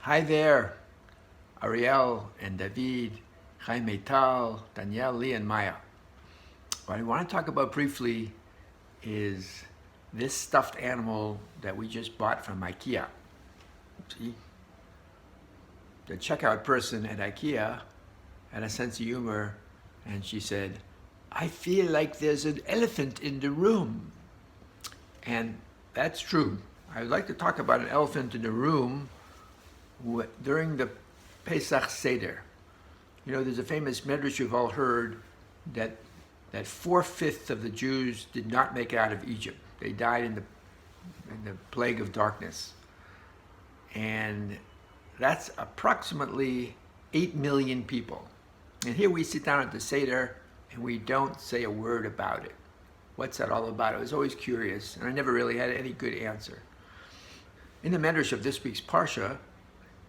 Hi there, Ariel and David, Jaime Tal, Danielle, Lee, and Maya. What I want to talk about briefly is this stuffed animal that we just bought from IKEA. See? The checkout person at IKEA had a sense of humor, and she said, "I feel like there's an elephant in the room." And that's true. I would like to talk about an elephant in the room during the Pesach Seder. You know, there's a famous Midrash you've all heard that 4/5 of the Jews did not make it out of Egypt. They died in the plague of darkness. And that's approximately 8 million people. And here we sit down at the Seder and we don't say a word about it. What's that all about? I was always curious, and I never really had any good answer. In the Midrash of this week's Parsha,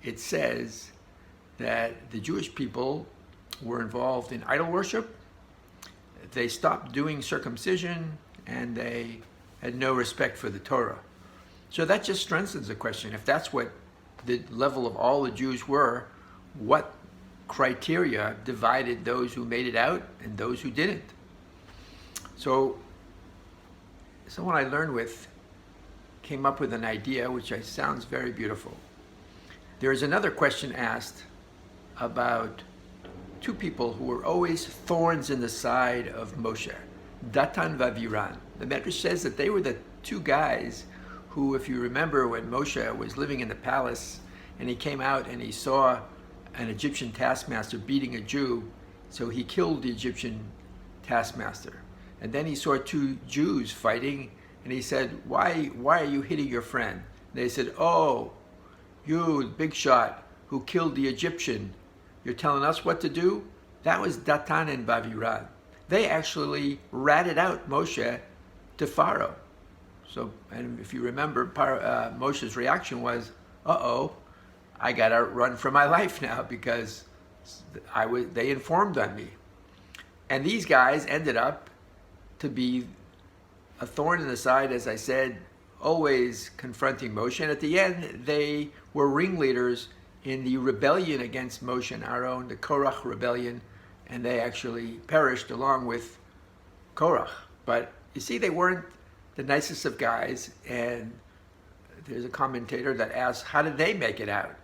it says that the Jewish people were involved in idol worship. They stopped doing circumcision, and they had no respect for the Torah. So that just strengthens the question. If that's what the level of all the Jews were, what criteria divided those who made it out and those who didn't? So someone I learned with came up with an idea which sounds very beautiful. There is another question asked about two people who were always thorns in the side of Moshe, Datan Vaviran. The Midrash says that they were the two guys who, if you remember, when Moshe was living in the palace and he came out and he saw an Egyptian taskmaster beating a Jew, so he killed the Egyptian taskmaster. And then he saw two Jews fighting, and he said, why are you hitting your friend? They said, "Oh, you big shot who killed the Egyptian, you're telling us what to do?" That was Datan and Baviran. They actually ratted out Moshe to Pharaoh. So, and if you remember, Moshe's reaction was, "Uh-oh, I gotta run for my life now because they informed on me." And these guys ended up to be a thorn in the side, as I said, always confronting Moshe. And at the end, they were ringleaders in the rebellion against Moshe and Aaron, the Korach rebellion, and they actually perished along with Korach. But you see, they weren't the nicest of guys, and there's a commentator that asked, how did they make it out?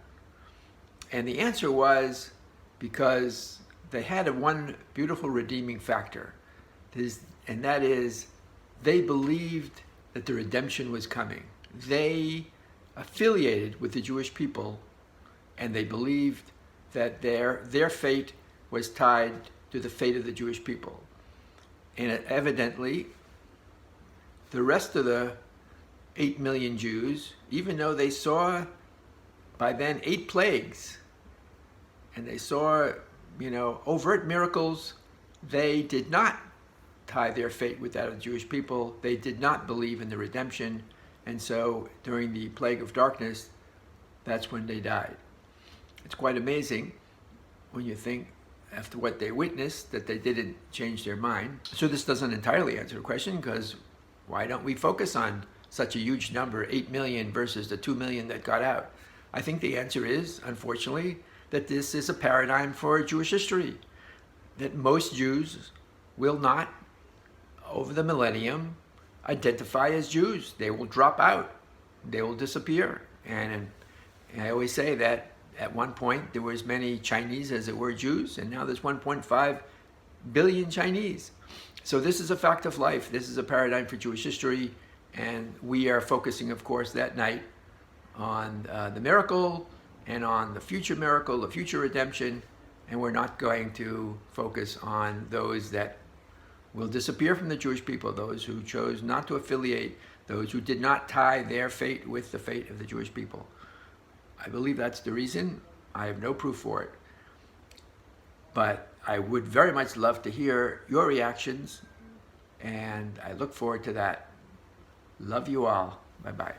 And the answer was because they had one beautiful redeeming factor, and that is they believed that the redemption was coming. They affiliated with the Jewish people, and they believed that their fate was tied to the fate of the Jewish people. And evidently, the rest of the 8 million Jews, even though they saw by then 8 plagues, and they saw, overt miracles, they did not tie their fate with that of the Jewish people. They did not believe in the redemption, and so during the plague of darkness, that's when they died. It's quite amazing when you think, after what they witnessed, that they didn't change their mind. So this doesn't entirely answer the question, because why don't we focus on such a huge number, 8 million versus the 2 million that got out? I think the answer is, unfortunately, that this is a paradigm for Jewish history, that most Jews will not, over the millennium, identify as Jews. They will drop out. They will disappear. And I always say that at one point there were as many Chinese as there were Jews, and now there's 1.5 billion Chinese. So this is a fact of life. This is a paradigm for Jewish history, and we are focusing, of course, that night on the miracle and on the future miracle, the future redemption, and we're not going to focus on those that will disappear from the Jewish people, those who chose not to affiliate, those who did not tie their fate with the fate of the Jewish people. I believe that's the reason. I have no proof for it. But I would very much love to hear your reactions, and I look forward to that. Love you all. Bye-bye.